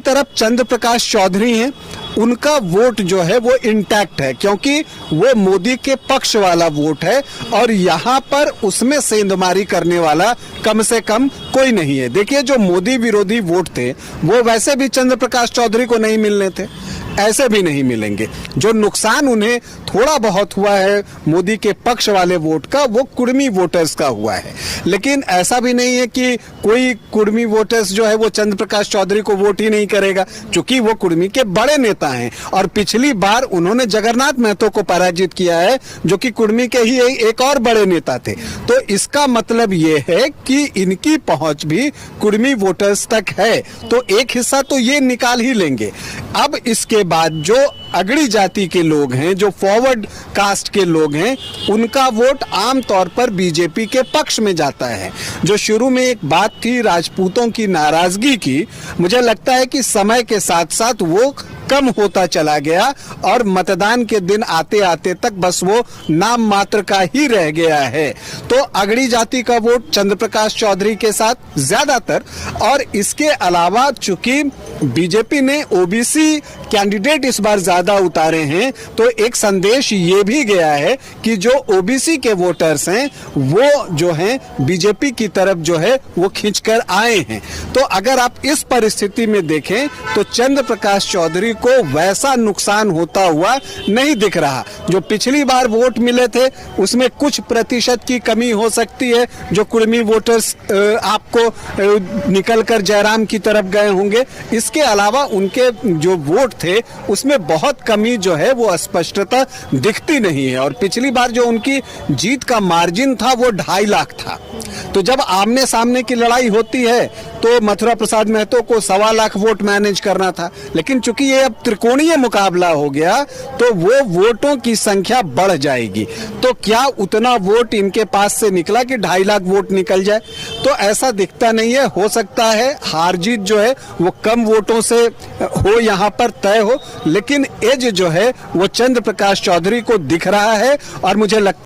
तरफ चंद्र प्रकाश चौधरी हैं, उनका वोट जो है वो इंटैक्ट है क्योंकि वो मोदी के पक्ष वाला वोट है और यहाँ पर उसमें सेंधमारी करने वाला कम से कम कोई नहीं है। देखिए, जो मोदी विरोधी वोट थे वो वैसे भी चंद्र प्रकाश चौधरी को नहीं मिलने थे, ऐसे भी नहीं मिलेंगे। जो नुकसान उन्हें थोड़ा बहुत हुआ है मोदी के पक्ष वाले वोट का, वो कुर्मी वोटर्स का हुआ है। लेकिन ऐसा भी नहीं है कि कोई कुर्मी वोटर्स जो है वो चंद्र प्रकाश चौधरी को वोट ही नहीं करेगा, क्योंकि वो कुर्मी के बड़े नेता हैं और पिछली बार उन्होंने जगन्नाथ महतो को पराजित किया है, जो कि कुर्मी के ही एक और बड़े नेता थे। तो इसका मतलब ये है कि इनकी पहुंच भी कुर्मी वोटर्स तक है, तो एक हिस्सा तो ये निकाल ही लेंगे। अब इसके बाद जो अगड़ी जाति के लोग हैं, जो फॉरवर्ड कास्ट के लोग हैं, उनका वोट आमतौर पर बीजेपी के पक्ष में जाता है। जो शुरू में एक बात थी राजपूतों की नाराजगी की, मुझे लगता है कि समय के साथ साथ वो कम होता चला गया और मतदान के दिन आते आते तक बस वो नाम मात्र का ही रह गया है। तो अगड़ी जाति का वोट चंद्र प्रकाश चौधरी के साथ ज्यादातर, और इसके अलावा चूंकि बीजेपी ने ओबीसी कैंडिडेट इस बार ज्यादा उतारे हैं, तो एक संदेश ये भी गया है कि जो ओबीसी के वोटर्स हैं वो जो हैं बीजेपी की तरफ जो है वो खींचकर आए हैं। तो अगर आप इस परिस्थिति में देखें तो चंद्र प्रकाश चौधरी को वैसा नुकसान होता हुआ नहीं दिख रहा। जो पिछली बार वोट मिले थे उसमें कुछ प्रतिशत की कमी हो सकती है, जो कुर्मी वोटर्स आपको निकलकर जयराम की तरफ गए होंगे। इसके अलावा उनके जो वोट थे उसमें बहुत कमी जो है वो स्पष्टता दिखती नहीं है। और पिछली बार जो उनकी जीत का मार्जिन था वो 2.5 लाख था। तो जब आमने सामने की लड़ाई होती है तो मथुरा प्रसाद महतो को 1.25 लाख वोट मैनेज करना था, लेकिन चूंकि ये अब त्रिकोणीय मुकाबला हो गया तो वो वोटों की संख्या बढ़ जाएगी। तो क्या उतना वोट इनके पास से निकला कि 2.5 लाख वोट निकल जाए? तो ऐसा दिखता नहीं है। हो सकता है हार जीत जो है वो कम वोटों से हो, यहाँ पर तय हो, लेकिन एज जो है वो चंद्र प्रकाश चौधरी को दिख रहा है और मुझे लगता